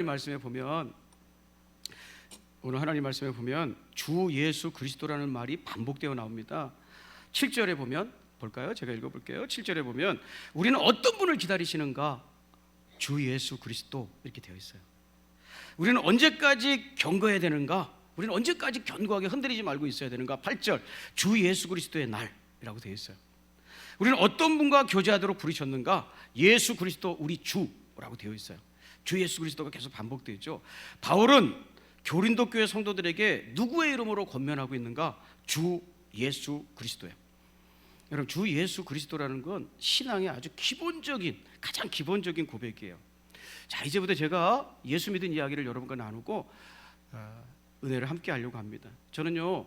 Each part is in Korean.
말씀에 보면 오늘 하나님 말씀에 보면 주 예수 그리스도라는 말이 반복되어 나옵니다. 7절에 보면 볼까요? 제가 읽어볼게요. 7절에 보면 우리는 어떤 분을 기다리시는가? 주 예수 그리스도 이렇게 되어 있어요. 우리는 언제까지 견고해야 되는가? 우리는 언제까지 견고하게 흔들리지 말고 있어야 되는가? 8절 주 예수 그리스도의 날이라고 되어 있어요. 우리는 어떤 분과 교제하도록 부르셨는가? 예수 그리스도 우리 주라고 되어 있어요. 주 예수 그리스도가 계속 반복되어 있죠. 바울은 고린도 교회 성도들에게 누구의 이름으로 권면하고 있는가? 주 예수 그리스도예요. 여러분, 주 예수 그리스도라는 건 신앙의 아주 기본적인, 가장 기본적인 고백이에요. 자, 이제부터 제가 예수 믿은 이야기를 여러분과 나누고 은혜를 함께 하려고 합니다. 저는요,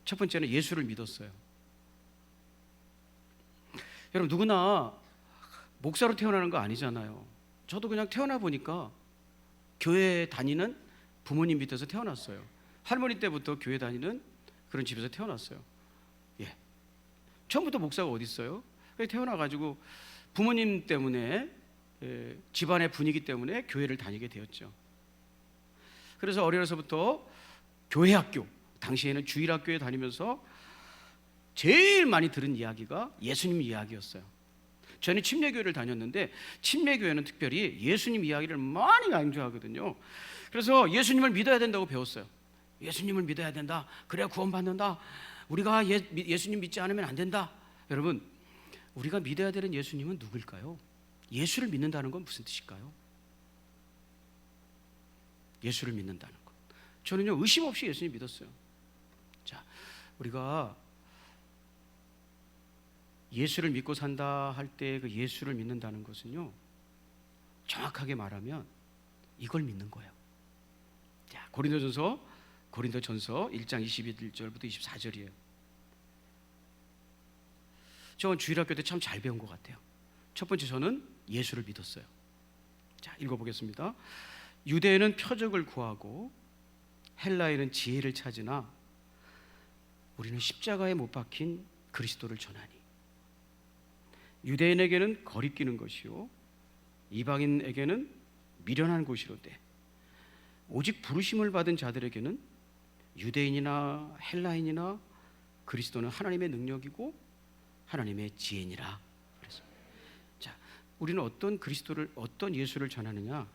첫 번째는 예수를 믿었어요. 여러분, 누구나 목사로 태어나는 거 아니잖아요. 저도 그냥 태어나 보니까 교회 다니는 부모님 밑에서 태어났어요. 할머니 때부터 교회 다니는 그런 집에서 태어났어요. 예. 처음부터 목사가 어디 있어요? 태어나가지고 부모님 때문에, 집안의 분위기 때문에 교회를 다니게 되었죠. 그래서 어려서부터 교회 학교, 당시에는 주일학교에 다니면서 제일 많이 들은 이야기가 예수님 이야기였어요. 저는 침례교회를 다녔는데 침례교회는 특별히 예수님 이야기를 많이 강조하거든요. 그래서 예수님을 믿어야 된다고 배웠어요. 예수님을 믿어야 된다. 그래야 구원받는다. 우리가 예수님 믿지 않으면 안 된다. 여러분, 우리가 믿어야 되는 예수님은 누구일까요? 예수를 믿는다는 건 무슨 뜻일까요? 예수를 믿는다는 것. 저는요, 의심 없이 예수님 믿었어요. 자, 우리가 예수를 믿고 산다 할 때 그 예수를 믿는다는 것은요, 정확하게 말하면 이걸 믿는 거예요. 자, 고린도전서 1장 21절부터 24절이에요. 저는 주일학교 때 참 잘 배운 것 같아요. 첫 번째, 저는 예수를 믿었어요. 자, 읽어보겠습니다. 유대인은 표적을 구하고 헬라인은 지혜를 찾으나 우리는 십자가에 못 박힌 그리스도를 전하니 유대인에게는 거리끼는 것이요 이방인에게는 미련한 곳이로되 오직 부르심을 받은 자들에게는 유대인이나 헬라인이나 그리스도는 하나님의 능력이고 하나님의 지혜니라. 그랬습니다. 자, 우리는 어떤 예수를 전하느냐?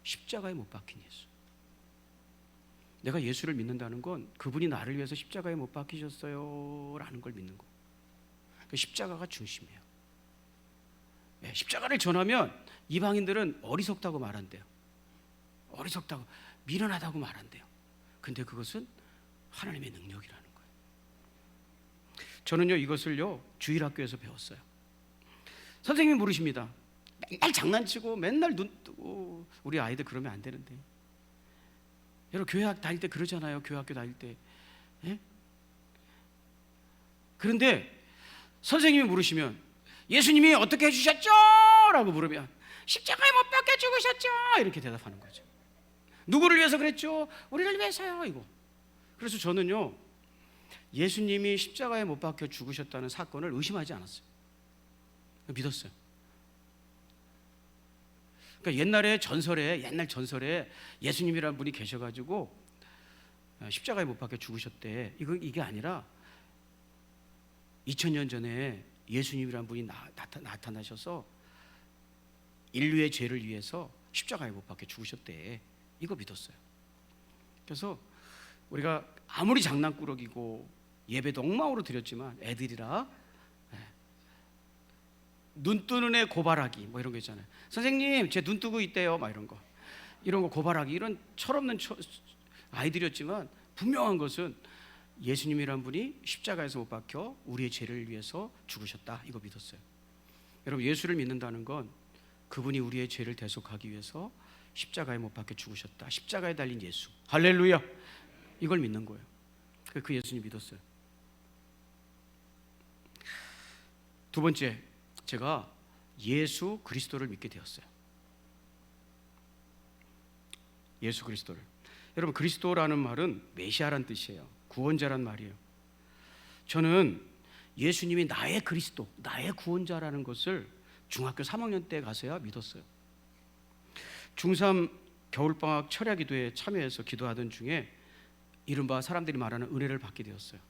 십자가에 못 박힌 예수. 내가 예수를 믿는다는 건 그분이 나를 위해서 십자가에 못 박히셨어요 라는 걸 믿는 거. 십자가가 중심이에요. 십자가를 전하면 이방인들은 어리석다고 말한대요. 어리석다고, 미련하다고 말한대요. 근데 그것은 하나님의 능력이라는 거예요. 저는요, 이것을요, 주일학교에서 배웠어요. 선생님이 물으십니다. 맨날 장난치고 맨날 눈 뜨고 우리 아이들 그러면 안 되는데. 여러분, 교회 다닐 때 그러잖아요. 교회 학교 다닐 때. 예? 그런데 선생님이 물으시면 예수님이 어떻게 해주셨죠? 라고 물으면 십자가에 못 박혀 죽으셨죠? 이렇게 대답하는 거죠. 누구를 위해서 그랬죠? 우리를 위해서요. 이거. 그래서 저는요, 예수님이 십자가에 못 박혀 죽으셨다는 사건을 의심하지 않았어요. 믿었어요. 그러니까 옛날 전설에 예수님이라는 분이 계셔가지고 십자가에 못 박혀 죽으셨대. 이게 아니라 2000년 전에 예수님이라는 분이 나타나셔서 인류의 죄를 위해서 십자가에 못 박혀 죽으셨대. 이거 믿었어요. 그래서 우리가 아무리 장난꾸러기고 예배도 엉망으로 드렸지만 애들이라 눈 뜨는 애 고발하기 뭐 이런 거 있잖아요. 선생님, 제 눈 뜨고 있대요. 막 이런 거 고발하기, 이런 철없는 아이들이었지만 분명한 것은 예수님이란 분이 십자가에서 못 박혀 우리의 죄를 위해서 죽으셨다. 이거 믿었어요. 여러분, 예수를 믿는다는 건 그분이 우리의 죄를 대속하기 위해서 십자가에 못 박혀 죽으셨다. 십자가에 달린 예수. 할렐루야. 이걸 믿는 거예요. 그 예수님 믿었어요. 두 번째, 제가 예수 그리스도를 믿게 되었어요. 예수 그리스도를. 여러분, 그리스도라는 말은 메시아란 뜻이에요. 구원자란 말이에요. 저는 예수님이 나의 그리스도, 나의 구원자라는 것을 중학교 3학년 때 가서야 믿었어요. 중3 겨울방학 철야기도에 참여해서 기도하던 중에 이른바 사람들이 말하는 은혜를 받게 되었어요.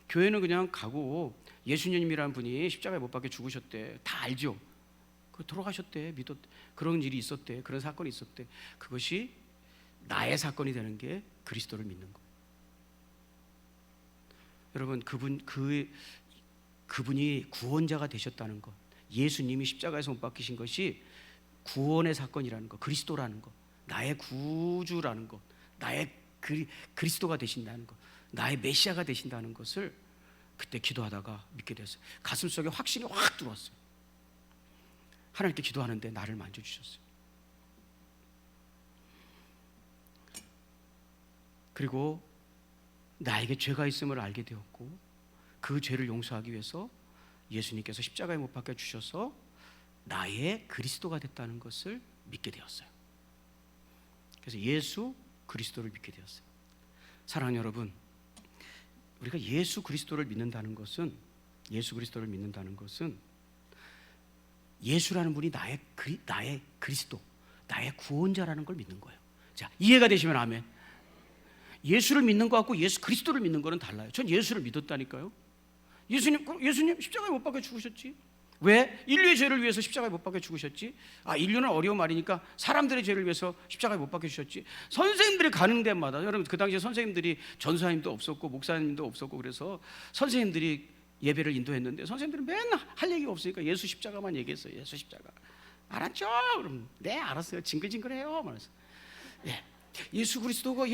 교회는 그냥 가고 예수님이라는 분이 십자가에 못 박혀 죽으셨대, 다 알죠. 그 돌아가셨대, 그런 일이 있었대, 그런 사건이 있었대. 그것이 나의 사건이 되는 게 그리스도를 믿는 거예요. 여러분, 그분이 구원자가 되셨다는 것, 예수님이 십자가에서 못 박히신 것이 구원의 사건이라는 것, 그리스도라는 것, 나의 구주라는 것, 나의 그리스도가 되신다는 것, 나의 메시아가 되신다는 것을 그때 기도하다가 믿게 됐어요. 가슴속에 확신이 확 들어왔어요. 하나님께 기도하는데 나를 만져주셨어요. 그리고 나에게 죄가 있음을 알게 되었고, 그 죄를 용서하기 위해서 예수님께서 십자가에 못 박혀 주셔서 나의 그리스도가 됐다는 것을 믿게 되었어요. 그래서 예수 그리스도를 믿게 되었어요. 사랑하는 여러분, 우리가 예수 그리스도를 믿는다는 것은, 예수라는 분이 나의 그리스도, 나의 구원자라는 걸 믿는 거예요. 자, 이해가 되시면 아멘. 예수를 믿는 것과 예수 그리스도를 믿는 거는 달라요. 전 예수를 믿었다니까요. 예수님 십자가에 못 박혀 죽으셨지. 왜? 인류의 죄를 위해서 십자가에 못 박혀 죽으셨지. 인류는 어려운 말이니까 사람들의 죄를 위해서 십자가에 못 박혀 주셨지. 선생님들이 가는 데마다, 여러분 그 당시에 선생님들이 전사님도 없었고 목사님도 없었고, 그래서 선생님들이 예배를 인도했는데 선생님들은 맨날 할 얘기가 없으니까 예수 십자가만 얘기했어요. 예수 십자가. 알았죠? 그럼 네 알았어요. 징글징글해요. 말해서 예수 그리스도가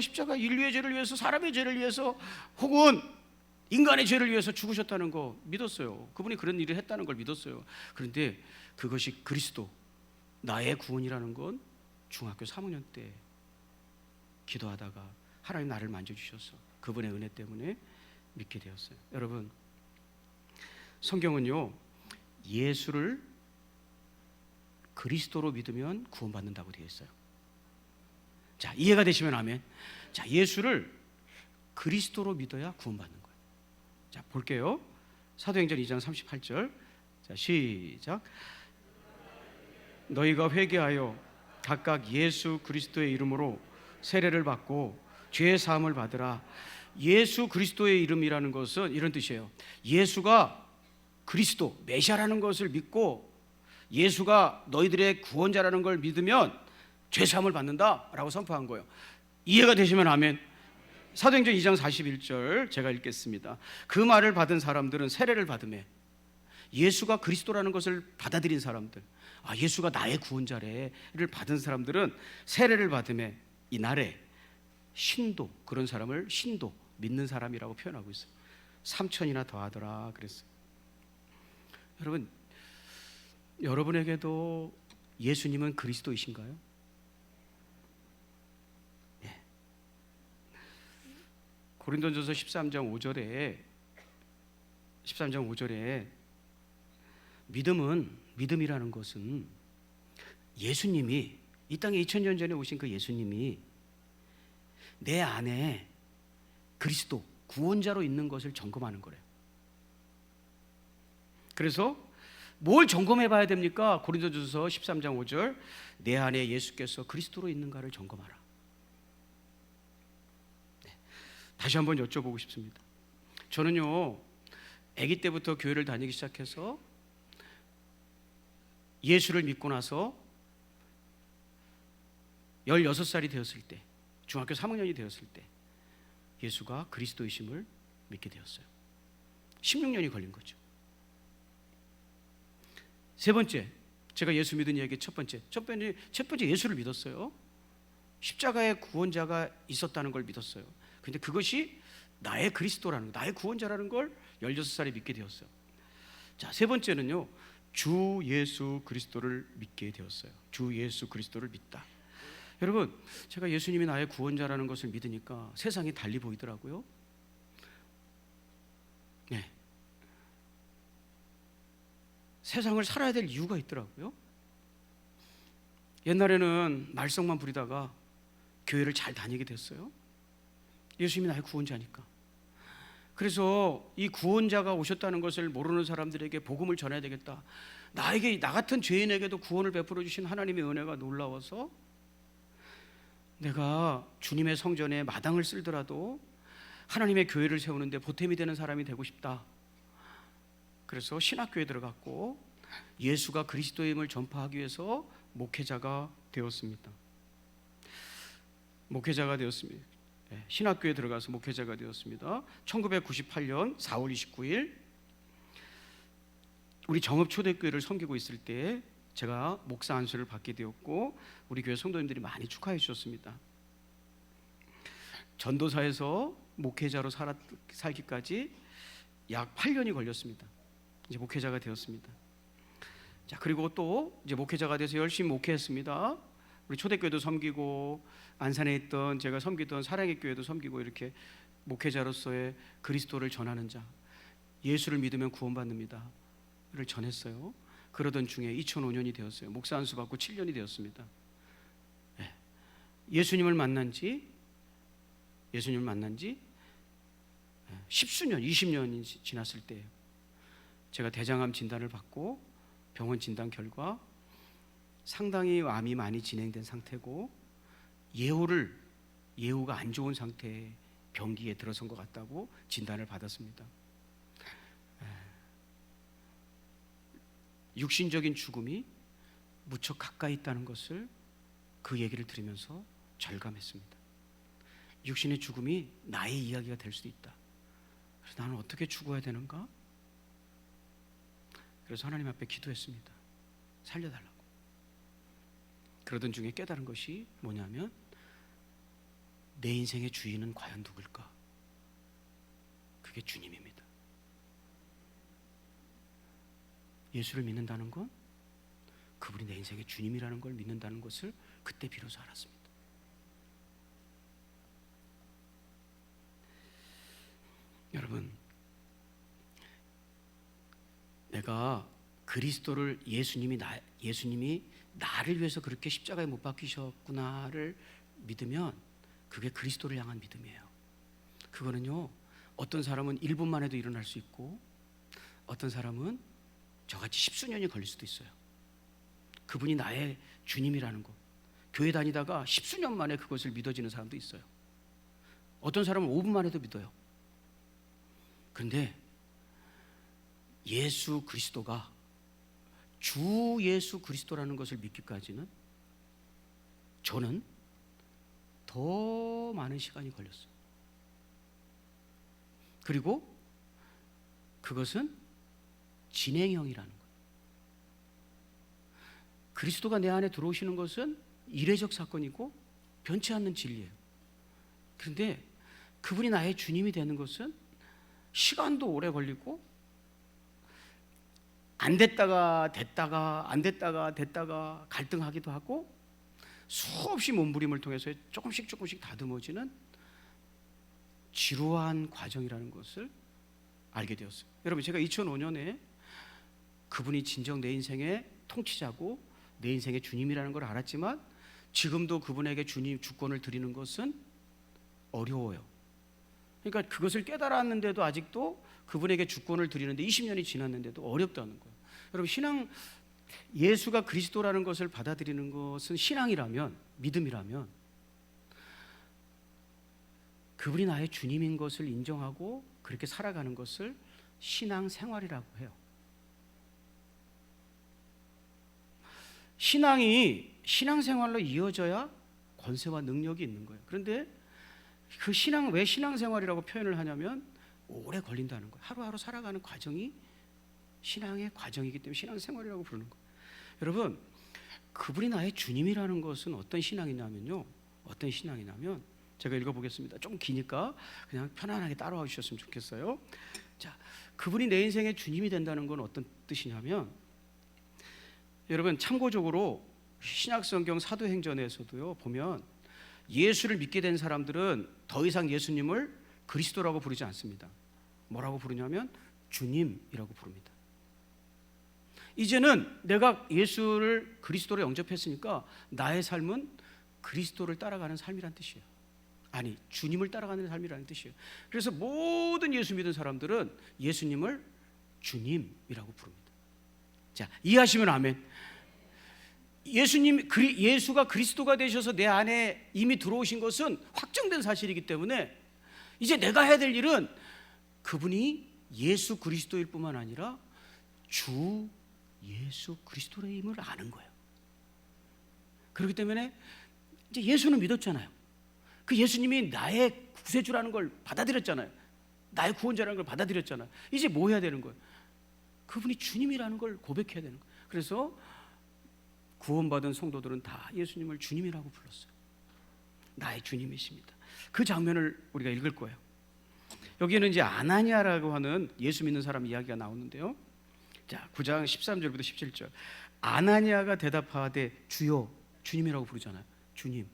십자가, 인류의 죄를 위해서, 사람의 죄를 위해서, 혹은 인간의 죄를 위해서 죽으셨다는 거 믿었어요. 그분이 그런 일을 했다는 걸 믿었어요. 그런데 그것이 그리스도, 나의 구원이라는 건 중학교 3학년 때 기도하다가 하나님 나를 만져주셔서 그분의 은혜 때문에 믿게 되었어요. 여러분, 성경은요, 예수를 그리스도로 믿으면 구원받는다고 되어 있어요. 자, 이해가 되시면 아멘. 자, 예수를 그리스도로 믿어야 구원받는 거예요. 자, 볼게요. 사도행전 2장 38절. 자, 시작. 너희가 회개하여 각각 예수 그리스도의 이름으로 세례를 받고 죄 사함을 받으라. 예수 그리스도의 이름이라는 것은 이런 뜻이에요. 예수가 그리스도, 메시아라는 것을 믿고 예수가 너희들의 구원자라는 걸 믿으면 죄 사함을 받는다라고 선포한 거예요. 이해가 되시면 아멘. 사도행전 2장 41절 제가 읽겠습니다. 그 말을 받은 사람들은 세례를 받으며, 예수가 그리스도라는 것을 받아들인 사람들, 예수가 나의 구원자래를 받은 사람들은 세례를 받으며 이날에 신도, 그런 사람을 신도, 믿는 사람이라고 표현하고 있어요. 3천이나 더하더라 그랬어요. 여러분, 여러분에게도 예수님은 그리스도이신가요? 고린도전서 13장 5절에 믿음이라는 것은 예수님이, 이 땅에 2000년 전에 오신 그 예수님이 내 안에 그리스도, 구원자로 있는 것을 점검하는 거래요. 그래서 뭘 점검해 봐야 됩니까? 고린도전서 13장 5절, 내 안에 예수께서 그리스도로 있는가를 점검하라. 다시 한번 여쭤보고 싶습니다. 저는요, 아기 때부터 교회를 다니기 시작해서 예수를 믿고 나서 16살이 되었을 때, 중학교 3학년이 되었을 때 예수가 그리스도이심을 믿게 되었어요. 16년이 걸린 거죠. 세 번째, 제가 예수 믿은 이야기 첫 번째 예수를 믿었어요. 십자가의 구원자가 있었다는 걸 믿었어요. 근데 그것이 나의 그리스도라는 거, 나의 구원자라는 걸 16살에 믿게 되었어요. 자, 세 번째는요, 주 예수 그리스도를 믿게 되었어요. 주 예수 그리스도를 믿다. 여러분, 제가 예수님이 나의 구원자라는 것을 믿으니까 세상이 달리 보이더라고요. 네. 세상을 살아야 될 이유가 있더라고요. 옛날에는 말썽만 부리다가 교회를 잘 다니게 됐어요. 예수님이 나의 구원자니까. 그래서 이 구원자가 오셨다는 것을 모르는 사람들에게 복음을 전해야 되겠다. 나 같은 죄인에게도 구원을 베풀어 주신 하나님의 은혜가 놀라워서 내가 주님의 성전에 마당을 쓸더라도 하나님의 교회를 세우는데 보탬이 되는 사람이 되고 싶다. 그래서 신학교에 들어갔고 예수가 그리스도임을 전파하기 위해서 목회자가 되었습니다. 신학교에 들어가서 목회자가 되었습니다. 1998년 4월 29일 우리 정읍초대교회를 섬기고 있을 때 제가 목사 안수를 받게 되었고 우리 교회 성도님들이 많이 축하해 주셨습니다. 전도사에서 목회자로 살기까지 약 8년이 걸렸습니다. 이제 목회자가 되었습니다. 자, 그리고 또 이제 목회자가 돼서 열심히 목회했습니다. 우리 초대교회도 섬기고 안산에 있던 제가 섬기던 사랑의 교회도 섬기고 이렇게 목회자로서의 그리스도를 전하는 자, 예수를 믿으면 구원받는다를 전했어요. 그러던 중에 2005년이 되었어요. 목사 안수 받고 7년이 되었습니다. 예수님을 만난 지 10수년, 20년이 지났을 때예요. 제가 대장암 진단을 받고 병원 진단 결과 상당히 암이 많이 진행된 상태고 예후가 안 좋은 상태의 병기에 들어선 것 같다고 진단을 받았습니다. 육신적인 죽음이 무척 가까이 있다는 것을 그 얘기를 들으면서 절감했습니다. 육신의 죽음이 나의 이야기가 될 수도 있다. 그래서 나는 어떻게 죽어야 되는가? 그래서 하나님 앞에 기도했습니다. 살려달라고. 그러던 중에 깨달은 것이 뭐냐면 내 인생의 주인은 과연 누굴까? 그게 주님입니다. 예수를 믿는다는 건 그분이 내 인생의 주님이라는 걸 믿는다는 것을 그때 비로소 알았습니다. 여러분, 내가 그리스도를 예수님이 나를 위해서 그렇게 십자가에 못 박히셨구나를 믿으면 그게 그리스도를 향한 믿음이에요. 그거는요, 어떤 사람은 1분만 해도 일어날 수 있고 어떤 사람은 저같이 십수년이 걸릴 수도 있어요. 그분이 나의 주님이라는 것, 교회 다니다가 십수년 만에 그것을 믿어지는 사람도 있어요. 어떤 사람은 5분만 해도 믿어요. 그런데 예수 그리스도가 주 예수 그리스도라는 것을 믿기까지는 저는 더 많은 시간이 걸렸어요. 그리고 그것은 진행형이라는 거예요. 그리스도가 내 안에 들어오시는 것은 이례적 사건이고 변치 않는 진리예요. 그런데 그분이 나의 주님이 되는 것은 시간도 오래 걸리고 안 됐다가 됐다가 갈등하기도 하고 수없이 몸부림을 통해서 조금씩 다듬어지는 지루한 과정이라는 것을 알게 되었어요. 여러분, 제가 2005년에 그분이 진정 내 인생의 통치자고 내 인생의 주님이라는 걸 알았지만 지금도 그분에게 주권을 드리는 것은 어려워요. 그러니까 그것을 깨달았는데도 아직도 그분에게 주권을 드리는데 20년이 지났는데도 어렵다는 거예요. 여러분, 예수가 그리스도라는 것을 받아들이는 것은 신앙이라면, 믿음이라면 그분이 나의 주님인 것을 인정하고 그렇게 살아가는 것을 신앙생활이라고 해요. 신앙이 신앙생활로 이어져야 권세와 능력이 있는 거예요. 그런데 그 왜 신앙생활이라고 표현을 하냐면 오래 걸린다는 거예요. 하루하루 살아가는 과정이 신앙의 과정이기 때문에 신앙생활이라고 부르는 거예요. 여러분, 그분이 나의 주님이라는 것은 어떤 신앙이냐면 제가 읽어보겠습니다. 좀 기니까 그냥 편안하게 따라와 주셨으면 좋겠어요. 자, 그분이 내 인생의 주님이 된다는 건 어떤 뜻이냐면, 여러분, 참고적으로 신약성경 사도행전에서도요 보면 예수를 믿게 된 사람들은 더 이상 예수님을 그리스도라고 부르지 않습니다. 뭐라고 부르냐면 주님이라고 부릅니다. 이제는 내가 예수를 그리스도로 영접했으니까 나의 삶은 그리스도를 따라가는 삶이란 뜻이에요. 아니, 주님을 따라가는 삶이라는 뜻이에요. 그래서 모든 예수 믿은 사람들은 예수님을 주님이라고 부릅니다. 자, 이해하시면 아멘. 예수가 그리스도가 되셔서 내 안에 이미 들어오신 것은 확정된 사실이기 때문에 이제 내가 해야 될 일은 그분이 예수 그리스도일 뿐만 아니라 주 예수 그리스도임을 아는 거예요. 그렇기 때문에 이제 예수는 믿었잖아요. 그 예수님이 나의 구세주라는 걸 받아들였잖아요. 나의 구원자라는 걸 받아들였잖아요. 이제 뭐 해야 되는 거예요? 그분이 주님이라는 걸 고백해야 되는 거예요. 그래서 구원받은 성도들은 다 예수님을 주님이라고 불렀어요. 나의 주님이십니다. 그 장면을 우리가 읽을 거예요. 여기에는 이제 아나니아라고 하는 예수 믿는 사람 이야기가 나오는데요. 자, 9장 13절부터 17절. 아나니아가 대답하되 주여, 주님이라고 부르잖아요. 주님,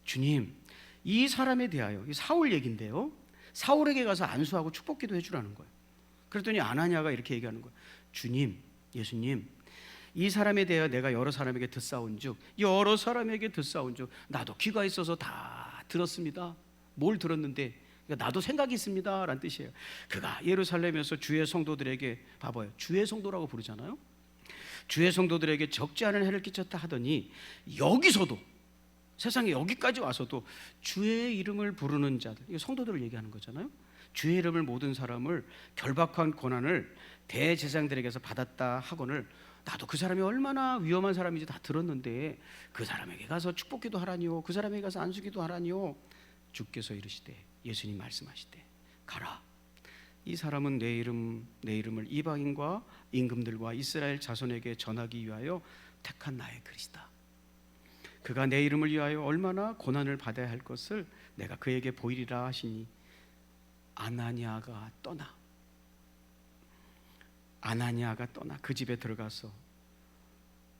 주님, 이 사람에 대하여, 이 사울 얘긴데요, 사울에게 가서 안수하고 축복기도 해주라는 거예요. 그랬더니 아나니아가 이렇게 얘기하는 거예요. 주님, 예수님, 이 사람에 대하여 내가 여러 사람에게 듣사온즉, 여러 사람에게 듣사온즉 나도 귀가 있어서 다 들었습니다. 뭘 들었는데? 그러니까 나도 생각이 있습니다 라는 뜻이에요. 그가 예루살렘에서 주의 성도들에게, 봐봐요, 주의 성도라고 부르잖아요. 주의 성도들에게 적지 않은 해를 끼쳤다 하더니 여기서도, 세상에 여기까지 와서도 주의 이름을 부르는 자들, 이거 성도들을 얘기하는 거잖아요. 주의 이름을 모든 사람을 결박한 권한을 대제사장들에게서 받았다 하거늘 나도 그 사람이 얼마나 위험한 사람인지 다 들었는데 그 사람에게 가서 축복기도 하라니요, 그 사람에게 가서 안수기도 하라니요. 주께서 이르시되, 예수님 말씀하시되, 가라, 이 사람은 내 이름을 이방인과 임금들과 이스라엘 자손에게 전하기 위하여 택한 나의 그리스다. 그가 내 이름을 위하여 얼마나 고난을 받아야 할 것을 내가 그에게 보이리라 하시니 아나니아가 떠나 그 집에 들어가서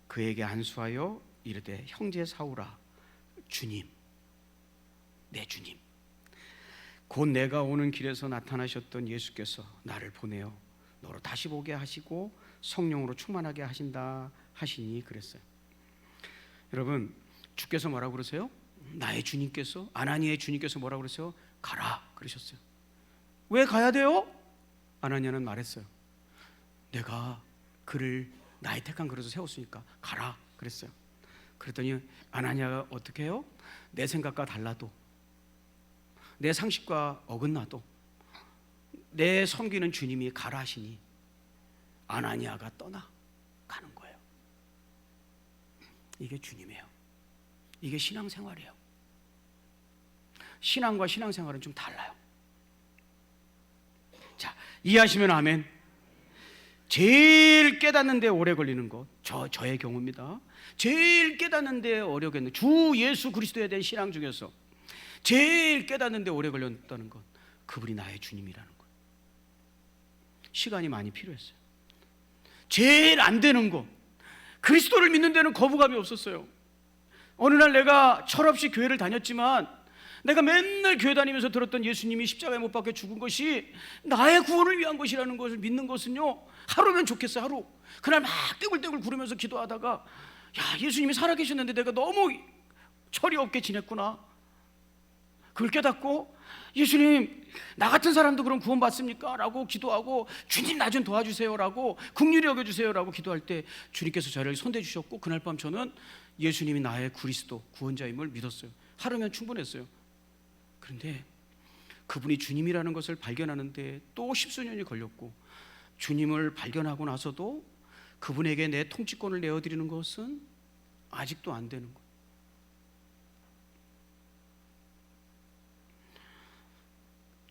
그에게 안수하여 이르되, 형제 사울아, 주님, 내 주님, 곧 내가 오는 길에서 나타나셨던 예수께서 나를 보내어 너로 다시 보게 하시고 성령으로 충만하게 하신다 하시니 그랬어요. 여러분, 주께서 뭐라고 그러세요? 나의 주님께서, 아나니아의 주님께서 뭐라고 그러세요? 가라 그러셨어요. 왜 가야 돼요? 아나니아는 말했어요. 내가 그를 나의 택한 그릇을 세웠으니까 가라 그랬어요. 그랬더니 아나니아가 어떻게 해요? 내 생각과 달라도, 내 상식과 어긋나도 내 섬기는 주님이 가라 하시니 아나니아가 떠나가는 거예요. 이게 주님이에요. 이게 신앙생활이에요. 신앙과 신앙생활은 좀 달라요. 자, 이해하시면 아멘. 제일 깨닫는 데 오래 걸리는 것, 저의 경우입니다. 제일 깨닫는 데 어려겠는, 주 예수 그리스도에 대한 신앙 중에서 제일 깨닫는 데 오래 걸렸다는 것, 그분이 나의 주님이라는 것. 시간이 많이 필요했어요. 제일 안 되는 것, 그리스도를 믿는 데는 거부감이 없었어요. 어느 날 내가 철없이 교회를 다녔지만 내가 맨날 교회 다니면서 들었던 예수님이 십자가에 못 박혀 죽은 것이 나의 구원을 위한 것이라는 것을 믿는 것은요, 하루면 좋겠어요. 하루. 그날 막 떼굴떼굴 구르면서 기도하다가, 야, 예수님이 살아계셨는데 내가 너무 철이 없게 지냈구나. 그걸 깨닫고, 예수님, 나 같은 사람도 그럼 구원받습니까? 라고 기도하고, 주님 나 좀 도와주세요 라고, 긍휼히 여겨주세요 라고 기도할 때 주님께서 저를 손대주셨고, 그날 밤 저는 예수님이 나의 그리스도 구원자임을 믿었어요. 하루면 충분했어요. 그런데 그분이 주님이라는 것을 발견하는데 또 십수년이 걸렸고, 주님을 발견하고 나서도 그분에게 내 통치권을 내어드리는 것은 아직도 안 되는 거예요.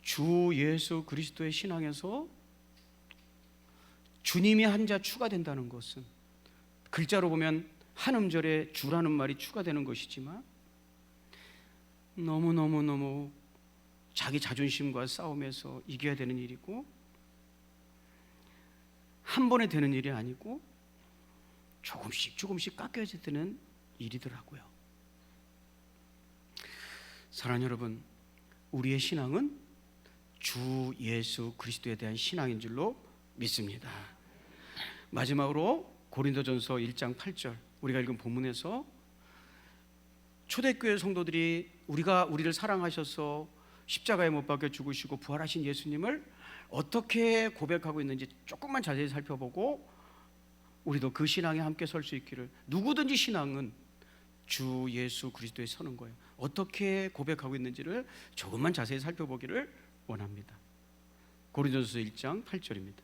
주 예수 그리스도의 신앙에서 주님이 한 자 추가된다는 것은, 글자로 보면 한 음절에 주라는 말이 추가되는 것이지만 너무 자기 자존심과 싸움에서 이겨야 되는 일이고, 한 번에 되는 일이 아니고 조금씩 깎여야 되는 일이더라고요. 사랑하는 여러분, 우리의 신앙은 주 예수 그리스도에 대한 신앙인 줄로 믿습니다. 마지막으로 고린도전서 1장 8절, 우리가 읽은 본문에서 초대교회 성도들이 우리를 사랑하셔서 십자가에 못 박혀 죽으시고 부활하신 예수님을 어떻게 고백하고 있는지 조금만 자세히 살펴보고 우리도 그 신앙에 함께 설 수 있기를. 누구든지 신앙은 주 예수 그리스도에 서는 거예요. 어떻게 고백하고 있는지를 조금만 자세히 살펴보기를 원합니다. 고린도전서 1장 8절입니다.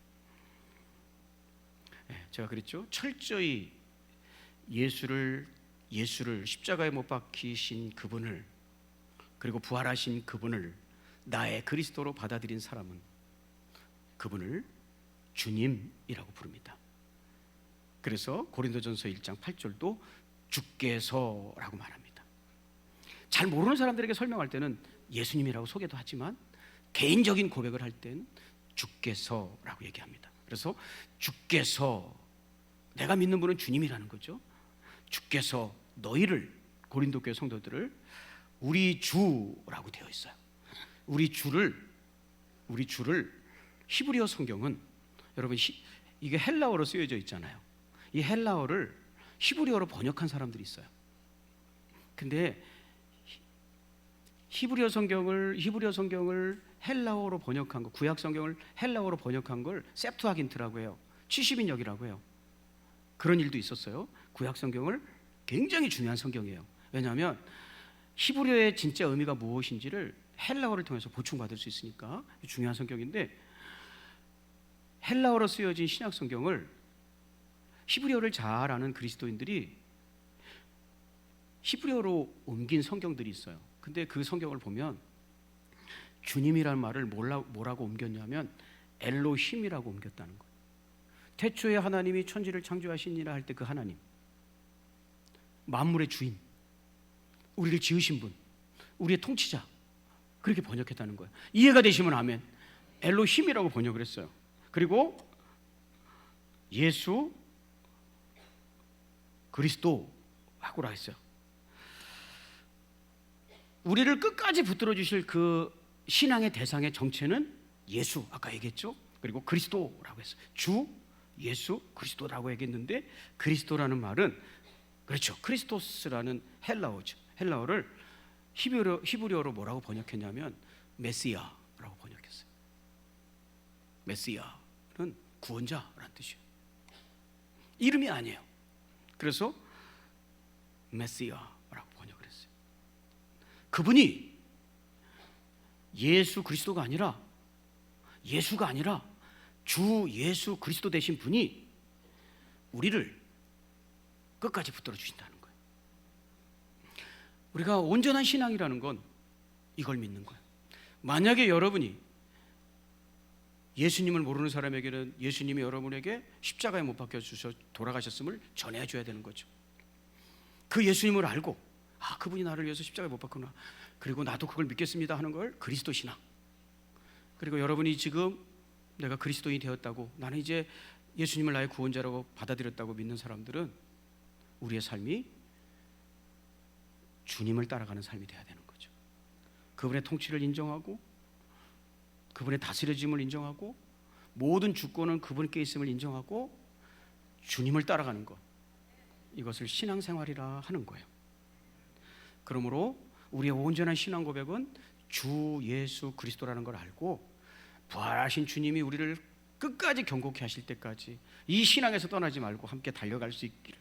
제가 그랬죠. 철저히 예수를 십자가에 못 박히신 그분을, 그리고 부활하신 그분을 나의 그리스도로 받아들인 사람은 그분을 주님이라고 부릅니다. 그래서 고린도전서 1장 8절도 주께서라고 말합니다. 잘 모르는 사람들에게 설명할 때는 예수님이라고 소개도 하지만 개인적인 고백을 할 때는 주께서라고 얘기합니다. 그래서 주께서, 내가 믿는 분은 주님이라는 거죠. 주께서 너희를, 고린도 교회 성도들을 우리 주라고 되어 있어요. 우리 주를 히브리어 성경은, 여러분 이게 헬라어로 쓰여져 있잖아요. 이 헬라어를 히브리어로 번역한 사람들이 있어요. 근데 히브리어 성경을 헬라어로 번역한 거, 구약 성경을 헬라어로 번역한 걸 셉투아긴트라고 해요. 70인역이라고 해요. 그런 일도 있었어요. 구약 성경을, 굉장히 중요한 성경이에요. 왜냐하면 히브리어의 진짜 의미가 무엇인지를 헬라어를 통해서 보충받을 수 있으니까 중요한 성경인데, 헬라어로 쓰여진 신약 성경을 히브리어를 잘 아는 그리스도인들이 히브리어로 옮긴 성경들이 있어요. 근데 그 성경을 보면 주님이라는 말을 뭐라고 옮겼냐면 엘로힘이라고 옮겼다는 거예요. 태초에 하나님이 천지를 창조하시니라 할 때 그 하나님, 만물의 주인, 우리를 지으신 분, 우리의 통치자, 그렇게 번역했다는 거예요. 이해가 되시면 아멘. 엘로힘이라고 번역을 했어요. 그리고 예수 그리스도라고 했어요. 우리를 끝까지 붙들어 주실 그 신앙의 대상의 정체는 예수, 아까 얘기했죠. 그리고 그리스도라고 했어요. 주 예수 그리스도라고 얘기했는데, 그리스도라는 말은, 그렇죠, 크리스토스라는 헬라어죠. 헬라어를 히브리어로 뭐라고 번역했냐면 메시아라고 번역했어요. 메시아는 구원자라는 뜻이에요. 이름이 아니에요. 그래서 메시아라고 번역을 했어요. 그분이 예수 그리스도가 아니라, 예수가 아니라 주 예수 그리스도 되신 분이 우리를 끝까지 붙들어 주신다는 거예요. 우리가 온전한 신앙이라는 건 이걸 믿는 거예요. 만약에 여러분이 예수님을 모르는 사람에게는 예수님이 여러분에게 십자가에 못 박혀 주셔 돌아가셨음을 전해줘야 되는 거죠. 그 예수님을 알고, 아, 그분이 나를 위해서 십자가에 못 박구나, 그리고 나도 그걸 믿겠습니다 하는 걸 그리스도 신앙. 그리고 여러분이 지금 내가 그리스도인이 되었다고, 나는 이제 예수님을 나의 구원자라고 받아들였다고 믿는 사람들은 우리의 삶이 주님을 따라가는 삶이 되어야 되는 거죠. 그분의 통치를 인정하고, 그분의 다스려짐을 인정하고, 모든 주권은 그분께 있음을 인정하고 주님을 따라가는 것, 이것을 신앙생활이라 하는 거예요. 그러므로 우리의 온전한 신앙 고백은 주 예수 그리스도라는 걸 알고, 부활하신 주님이 우리를 끝까지 경고케 하실 때까지 이 신앙에서 떠나지 말고 함께 달려갈 수 있기를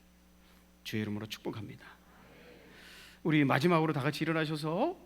주의 이름으로 축복합니다. 우리 마지막으로 다 같이 일어나셔서